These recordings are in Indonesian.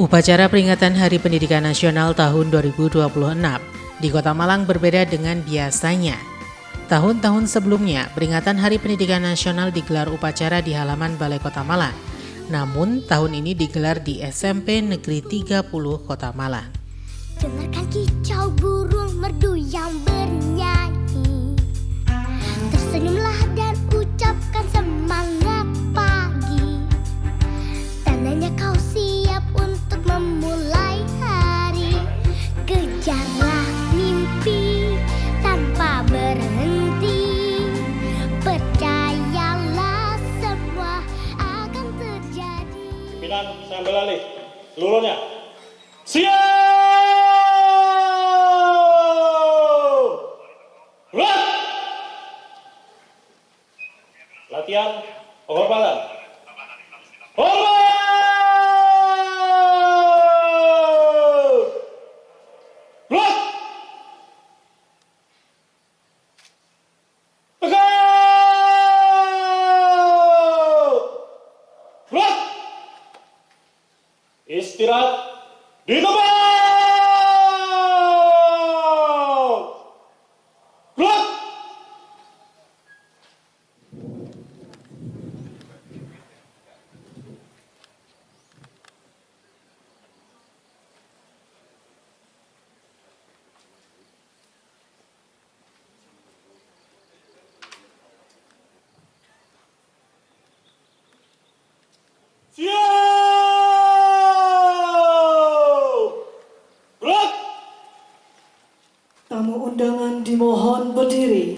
Upacara peringatan Hari Pendidikan Nasional tahun 2026 di Kota Malang berbeda dengan biasanya. Tahun-tahun sebelumnya, peringatan Hari Pendidikan Nasional digelar upacara di halaman Balai Kota Malang. Namun, tahun ini digelar di SMP Negeri 30 Kota Malang. Dengarkan kicau burung merdu yang bernyanyi. Tersenyumlah dan ucapkan semangat pagi. Tandanya kau siap untuk memulai hari. Kejarlah mimpi tanpa berhenti. Percayalah semua akan terjadi. Pimpinan saya ambil alih. Seluruhnya siap! Gerak! Latihan penghormatan. Hormat! Gerak! Tegak! Gerak! Istirahat di tempat. Gerak. Tamu undangan dimohon berdiri.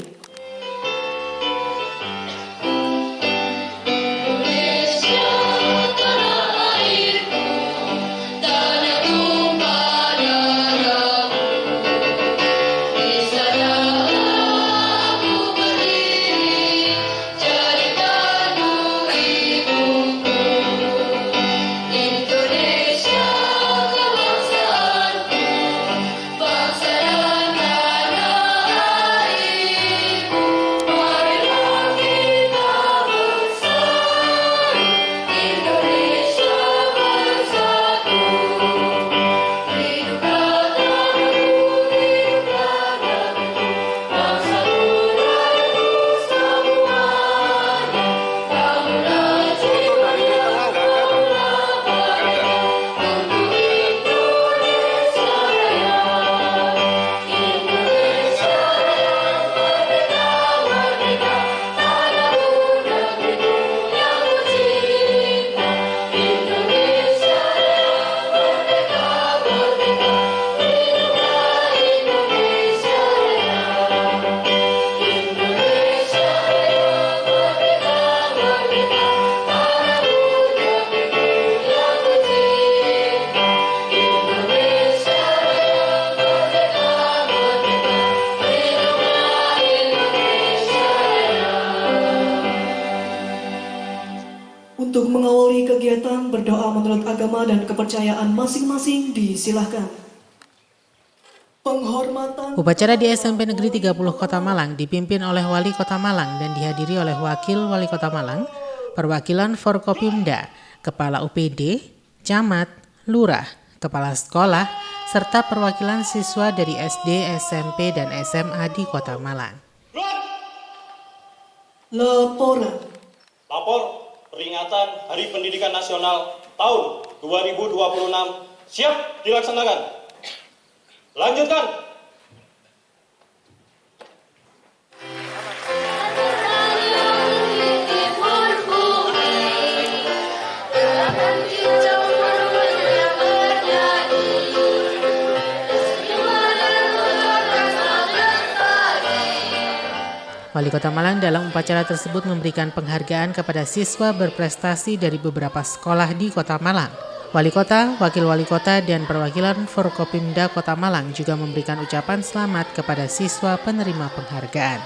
Untuk mengawali kegiatan berdoa menurut agama dan kepercayaan masing-masing disilahkan. Penghormatan. Upacara di SMP Negeri 30 Kota Malang dipimpin oleh Wali Kota Malang dan dihadiri oleh Wakil Wali Kota Malang, perwakilan Forkopimda, Kepala UPD, Camat, Lurah, Kepala Sekolah, serta perwakilan siswa dari SD, SMP, dan SMA di Kota Malang. Laporan. Lapor peringatan Hari Pendidikan Nasional tahun 2026 siap dilaksanakan. Lanjutkan. Wali Kota Malang dalam upacara tersebut memberikan penghargaan kepada siswa berprestasi dari beberapa sekolah di Kota Malang. Wali Kota, Wakil Wali Kota, dan perwakilan Forkopimda Kota Malang juga memberikan ucapan selamat kepada siswa penerima penghargaan.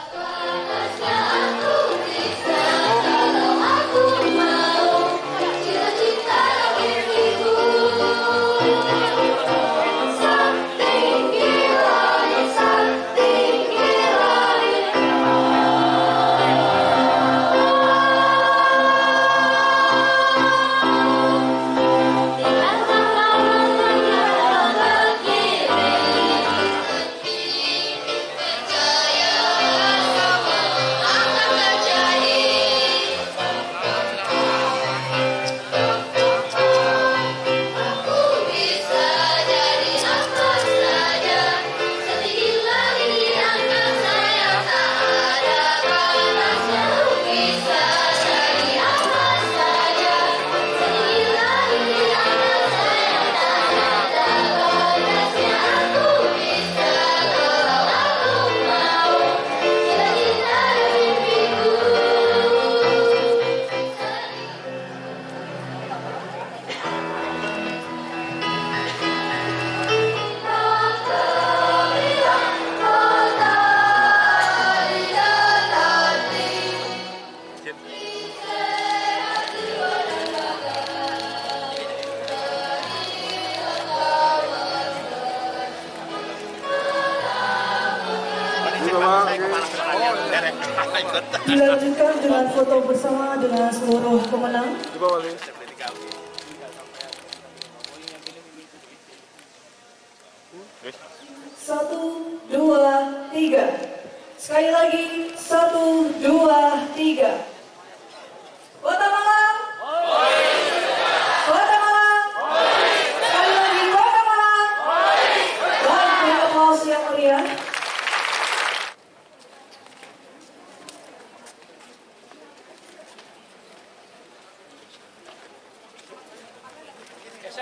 Dilanjutkan dengan foto bersama dengan seluruh pemenang. Satu, dua, tiga. Sekali lagi, 1, 2, 3. Kota Malang. Kota Malang. Sekali lagi, Kota Malang. Dan beri aplaus yang meriah.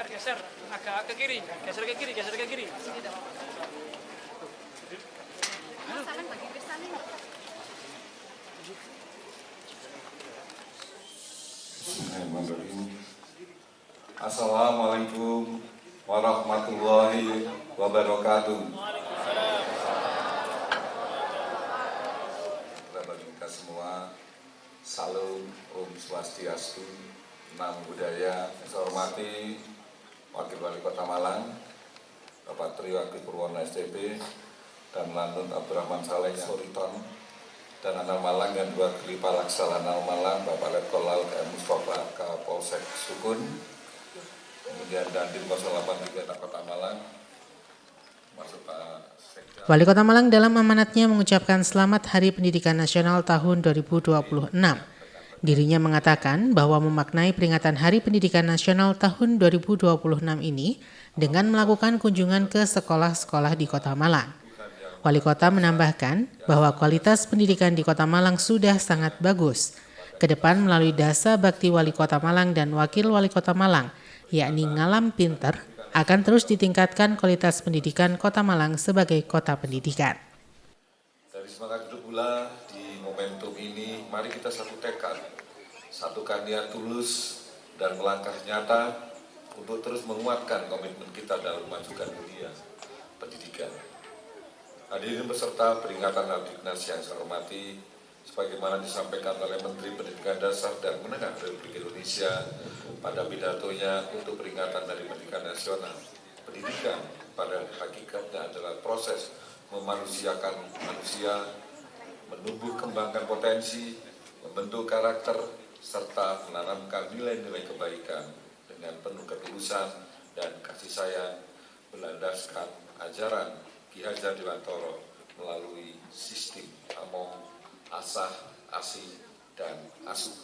Geser, agak ke kiri, geser ke kiri. Bismillahirrahmanirrahim. Assalamualaikum warahmatullahi wabarakatuh. Bapak kita semua, salam Om Swastiastu, Namo Buddhaya. Saya hormati Wakil Wali Kota Malang, Bapak Tri Wakil Purwono STP, dan Landun Abdurrahman Saleh Soriton, dan Anal Malang dan dua Wakil Palaksana Anal Malang, Bapak Letkol Laut M. Mustafa Kapolsek Sukun, kemudian Dandim 083 Kota Malang, masuk Pak Sekda. Wali Kota Malang dalam amanatnya mengucapkan selamat Hari Pendidikan Nasional tahun 2026. Dirinya mengatakan bahwa memaknai peringatan Hari Pendidikan Nasional tahun 2026 ini dengan melakukan kunjungan ke sekolah-sekolah di Kota Malang. Wali Kota menambahkan bahwa kualitas pendidikan di Kota Malang sudah sangat bagus. Kedepan melalui Dasa Bakti Wali Kota Malang dan Wakil Wali Kota Malang, yakni Ngalam Pinter, akan terus ditingkatkan kualitas pendidikan Kota Malang sebagai kota pendidikan. Dari semangat hidup pula di momentum ini, mari kita satu tekad, satukan niat tulus dan melangkah nyata untuk terus menguatkan komitmen kita dalam memajukan dunia pendidikan. Hadirin beserta peringatan Hari yang saya hormati, sebagaimana disampaikan oleh Menteri Pendidikan Dasar dan Menengah Republik Indonesia pada pidatonya untuk peringatan Hari Pendidikan Nasional. Pendidikan pada hakikatnya adalah proses memanusiakan manusia, menumbuh kembangkan potensi, membentuk karakter, serta menanamkan nilai-nilai kebaikan dengan penuh ketulusan dan kasih sayang berlandaskan ajaran Ki Hajar Dewantara melalui sistem Among, Asah, Asih, dan Asuh.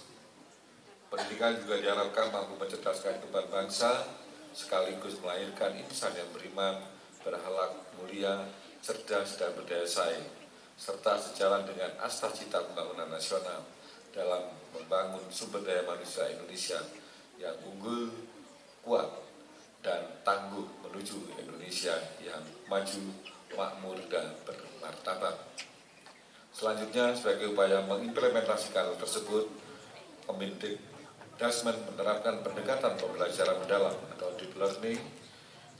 Pendidikan juga diharapkan mampu mencerdaskan kehidupan bangsa, sekaligus melahirkan insan yang beriman, berakhlak mulia, cerdas dan berdaya saing, serta sejalan dengan asta-cita pembangunan nasional dalam membangun sumber daya manusia Indonesia yang unggul, kuat, dan tangguh menuju Indonesia yang maju, makmur, dan bermartabat. Selanjutnya, sebagai upaya mengimplementasikan hal tersebut, Kemendikbud menerapkan pendekatan pembelajaran mendalam atau deep learning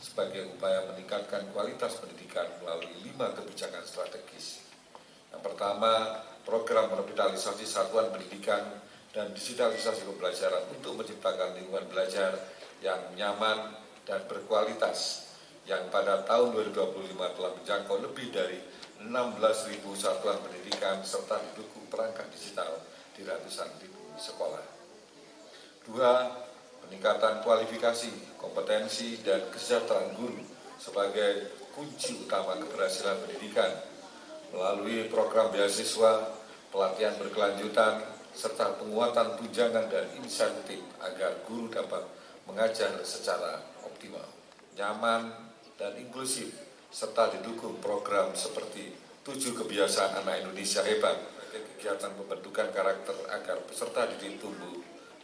sebagai upaya meningkatkan kualitas pendidikan melalui 5 kebijakan strategis. Yang pertama, program revitalisasi satuan pendidikan dan digitalisasi pembelajaran untuk menciptakan lingkungan belajar yang nyaman dan berkualitas, yang pada tahun 2025 telah menjangkau lebih dari 16.000 satuan pendidikan serta didukung perangkat digital di ratusan ribu sekolah. 2. Peningkatan kualifikasi, kompetensi, dan kesejahteraan guru sebagai kunci utama keberhasilan pendidikan melalui program beasiswa, pelatihan berkelanjutan, serta penguatan tunjangan dan insentif agar guru dapat mengajar secara optimal, nyaman, dan inklusif, serta didukung program seperti 7 kebiasaan anak Indonesia hebat, kegiatan pembentukan karakter agar peserta didik tumbuh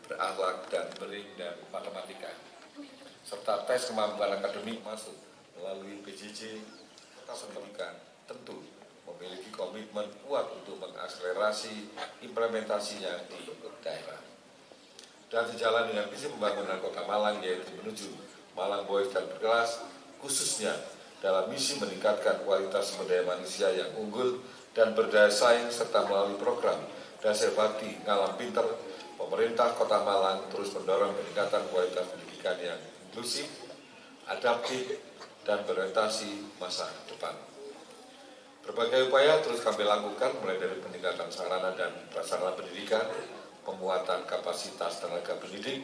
berakhlak dan bering dan matematika, serta tes kemampuan akademik masuk melalui PJJ. Pendidikan tentu memiliki komitmen kuat untuk mengakselerasi implementasinya di daerah. Dan sejalan dengan visi pembangunan Kota Malang, yaitu menuju Malang Boys dan berkelas, khususnya dalam misi meningkatkan kualitas sumber daya manusia yang unggul dan berdaya saing, serta melalui program Dasa Bakti Ngalam Pinter, pemerintah Kota Malang terus mendorong peningkatan kualitas pendidikan yang inklusif, adaptif, dan berorientasi masa depan. Berbagai upaya terus kami lakukan, mulai dari peningkatan sarana dan prasarana pendidikan, penguatan kapasitas tenaga pendidik,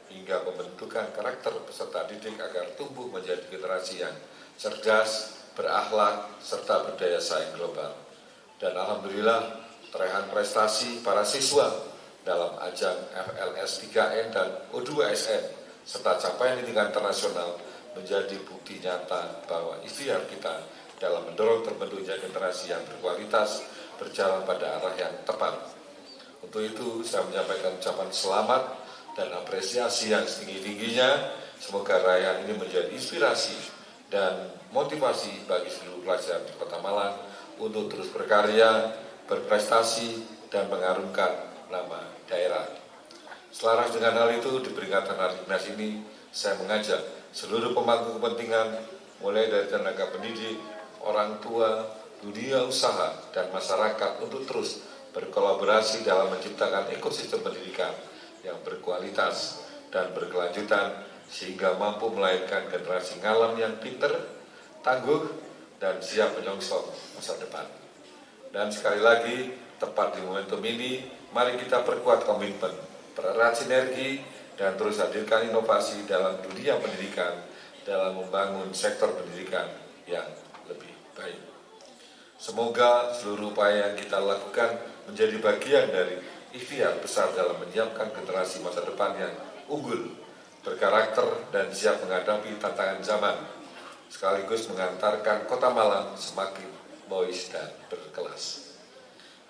hingga pembentukan karakter peserta didik agar tumbuh menjadi generasi yang cerdas, berakhlak, serta berdaya saing global. Dan alhamdulillah, torehan prestasi para siswa dalam ajang FLS 3N dan O2SN serta capaian di tingkat internasional menjadi bukti nyata bahwa ikhtiar kita dalam mendorong terbentuknya generasi yang berkualitas berjalan pada arah yang tepat. Untuk itu saya menyampaikan ucapan selamat dan apresiasi yang setinggi-tingginya. Semoga rayaan ini menjadi inspirasi dan motivasi bagi seluruh pelajar di Kota Malang untuk terus berkarya, berprestasi, dan mengharumkan nama daerah. Selaras dengan hal itu, di peringatan Hari Dinas ini, saya mengajak seluruh pemangku kepentingan, mulai dari tenaga pendidik, orang tua, dunia usaha, dan masyarakat untuk terus berkolaborasi dalam menciptakan ekosistem pendidikan yang berkualitas dan berkelanjutan, sehingga mampu melahirkan generasi ngalam yang pinter, tangguh, dan siap menyongsong masa depan. Dan sekali lagi, tepat di momentum ini, mari kita perkuat komitmen, pererat sinergi, dan terus hadirkan inovasi dalam dunia pendidikan, dalam membangun sektor pendidikan yang lebih baik. Semoga seluruh upaya yang kita lakukan menjadi bagian dari ikhtiar besar dalam menyiapkan generasi masa depan yang unggul, berkarakter, dan siap menghadapi tantangan zaman, sekaligus mengantarkan Kota Malang semakin bois dan berkelas.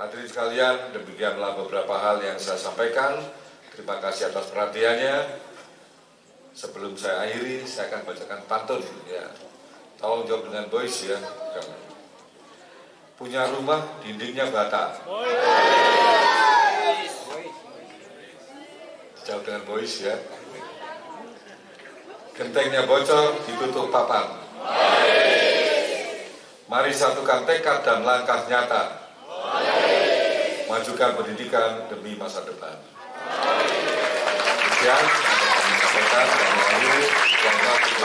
Hadirin sekalian, demikianlah beberapa hal yang saya sampaikan. Terima kasih atas perhatiannya. Sebelum saya akhiri, saya akan bacakan pantun. Ya, tolong jawab dengan bois ya. Punya rumah, dindingnya bata. Jawab dengan bois ya. Gentengnya bocor, ditutup papan. Mari satukan tekad dan langkah nyata. Majukan pendidikan demi masa depan. Demikian yang kami sampaikan dan mengakhiri.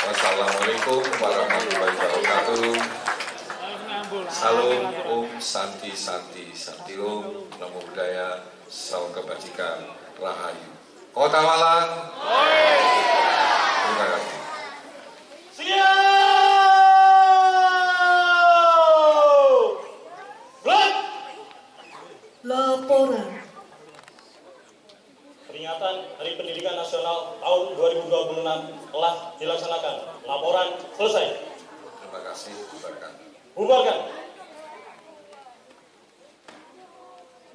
Wassalamualaikum warahmatullahi wabarakatuh. Salam Om Santi Santi Santi Om, Namo Buddhaya, Salam Kebajikan, Rahayu. Kota Malang. Terima kasih. Laporan. Peringatan Hari Pendidikan Nasional tahun 2026 telah dilaksanakan. Laporan selesai. Terima kasih. Bubarkan. Bubarkan.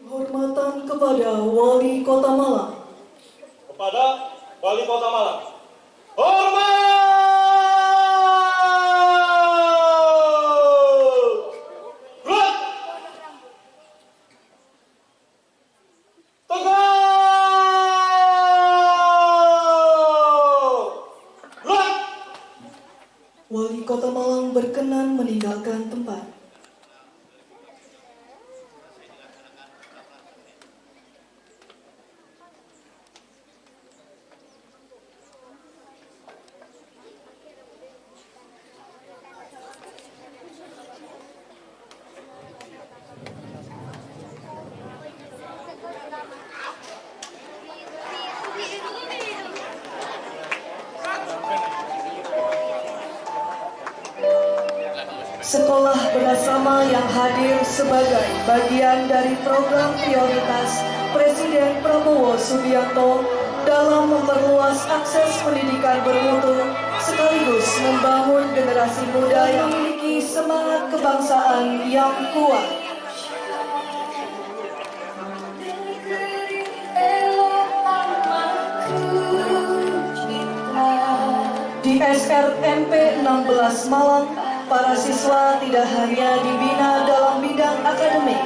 Penghormatan kepada Wali Kota Malang. Kepada Wali Kota Malang. Hormat! Gerak! Tegak! Gerak! Wali Kota Malang berkenan meninggalkan tempat. Sekolah bersama yang hadir sebagai bagian dari program prioritas Presiden Prabowo Subianto dalam memperluas akses pendidikan bermutu sekaligus membangun generasi muda yang memiliki semangat kebangsaan yang kuat. Di SRMP 16 Malang, para siswa tidak hanya dibina dalam bidang akademik,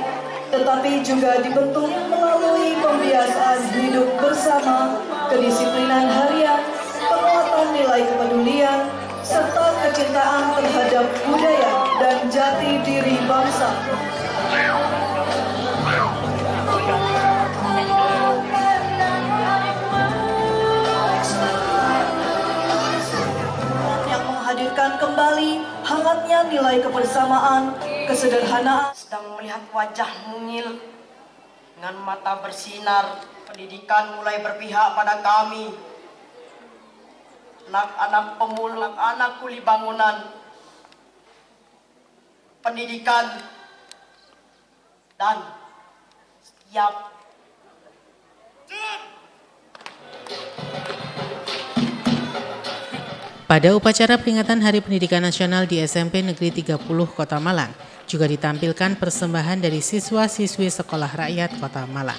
tetapi juga dibentuk melalui pembiasaan hidup bersama, kedisiplinan harian, penguatan nilai kepedulian, serta kecintaan terhadap budaya dan jati diri bangsa. Yang menghadirkan kembali nilai kebersamaan, kesederhanaan. Sedang melihat wajah mungil dengan mata bersinar, pendidikan mulai berpihak pada kami, anak-anak pemulung, anak kuli bangunan, pendidikan, dan setiap Pada upacara peringatan Hari Pendidikan Nasional di SMP Negeri 30 Kota Malang, juga ditampilkan persembahan dari siswa-siswi Sekolah Rakyat Kota Malang.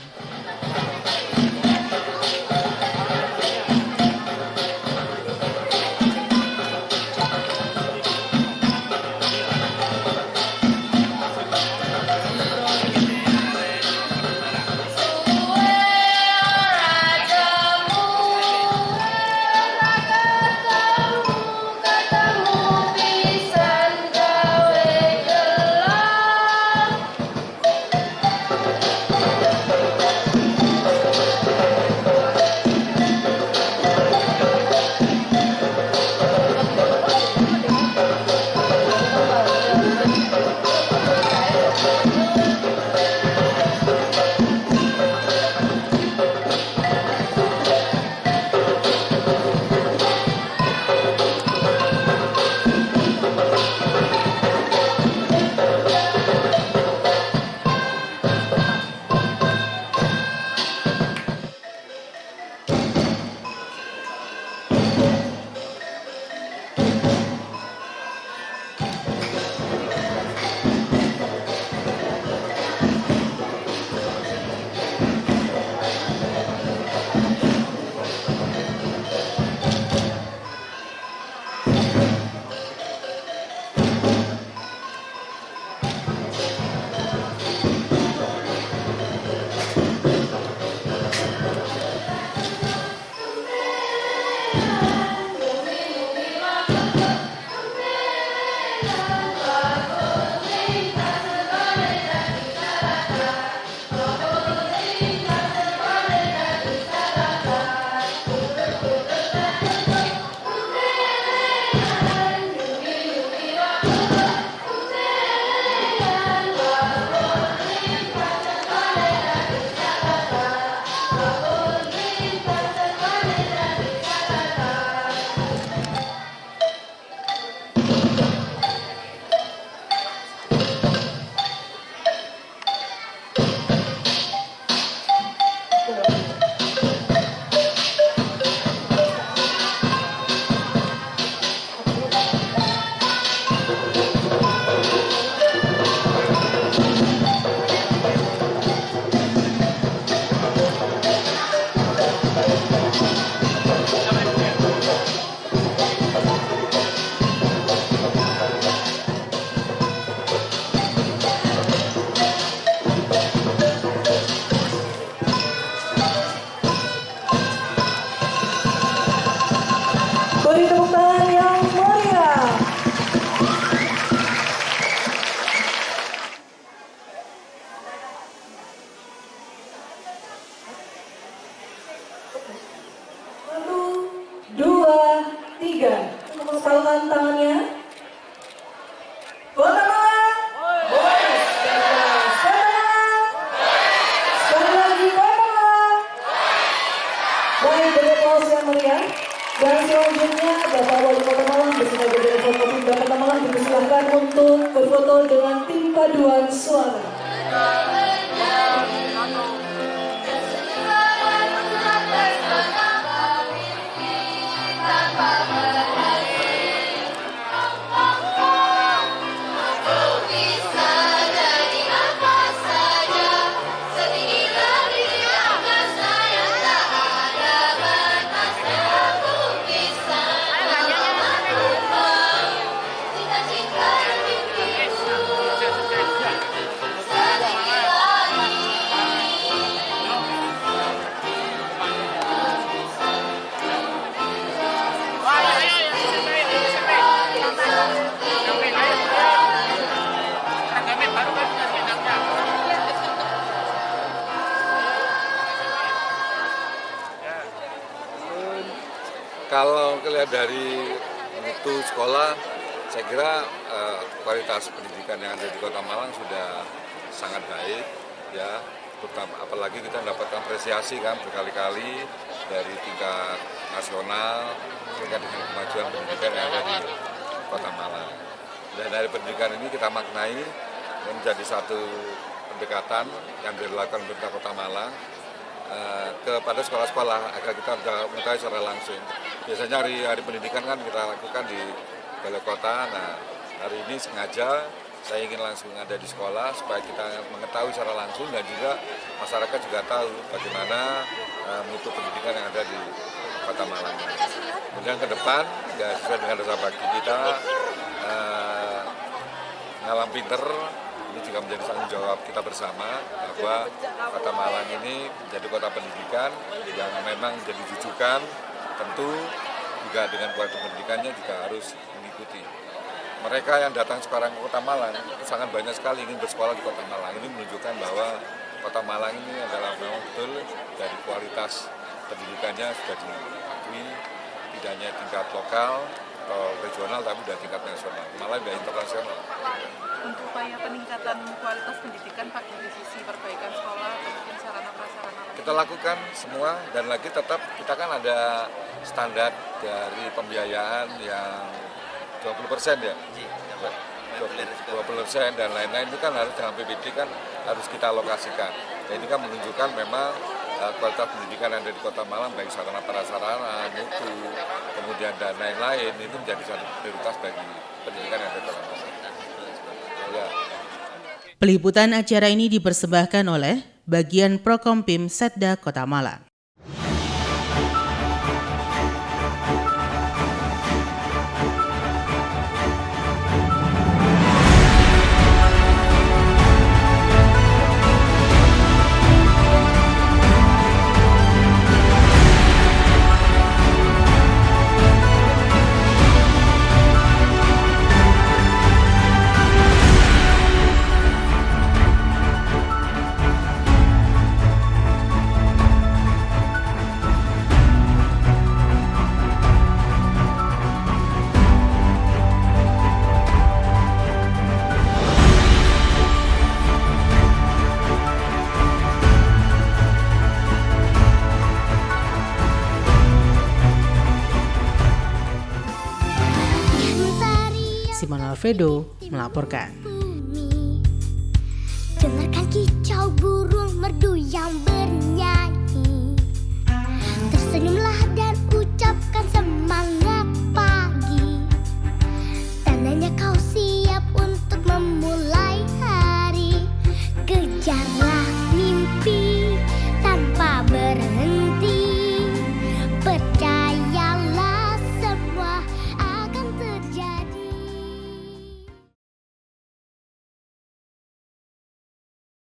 Beri tepuk tangan yang meriah. Satu, dua, tiga. Tepukkan tangannya. Kota Malang. Sekali lagi Kota Malang. Baik, beri aplaus yang meriah. Dan selanjutnya Bapak Wali Kota Malang beserta jajaran Forkopimda Kota Malang dipersilahkan untuk berfoto dengan tim paduan suara. Kalau kelihatan dari mutu sekolah, saya kira kualitas pendidikan yang ada di Kota Malang sudah sangat baik, ya. Terutama apalagi kita mendapatkan apresiasi kan berkali-kali dari tingkat nasional terkait dengan kemajuan pendidikan yang ada di Kota Malang. Dan dari pendidikan ini kita maknai menjadi satu pendekatan yang dilakukan pemerintah Kota Malang kepada sekolah-sekolah agar kita mengetahui secara langsung. Biasanya hari pendidikan kan kita lakukan di balai kota. Nah, hari ini sengaja saya ingin langsung ada di sekolah supaya kita mengetahui secara langsung dan juga masyarakat juga tahu bagaimana mutu pendidikan yang ada di Kota Malang. Kemudian ke depan, ya sesuai dengan rasa bakti kita, ngalam pinter, ini juga menjadi tanggung jawab kita bersama bahwa Kota Malang ini menjadi kota pendidikan yang memang menjadi rujukan, tentu juga dengan kualitas pendidikannya juga harus mengikuti. Mereka yang datang sekarang ke Kota Malang sangat banyak sekali ingin bersekolah di Kota Malang. Ini menunjukkan bahwa Kota Malang ini adalah memang betul dari kualitas pendidikannya sudah diakui tidak hanya tingkat lokal atau regional tapi sudah tingkat nasional, malah sudah internasional. Untuk upaya peningkatan kualitas pendidikan Pak dari sisi perbaikan sekolah atau mungkin sarana-prasarana lain? Kita lakukan semua dan lagi tetap kita kan ada standar dari pembiayaan yang 20% ya, 20% dan lain-lain itu kan harus dalam PPD kan harus kita alokasikan. Dan ini kan menunjukkan memang kualitas pendidikan yang ada di Kota Malang baik sarana prasarana, mutu, kemudian dan lain-lain itu menjadi satu prioritas bagi pendidikan yang ada di Kota Malang. Ya. Peliputan acara ini dipersembahkan oleh Bagian Prokompim Setda Kota Malang. Simon Alfredo melaporkan. Dengarkan kicau burung merdu yang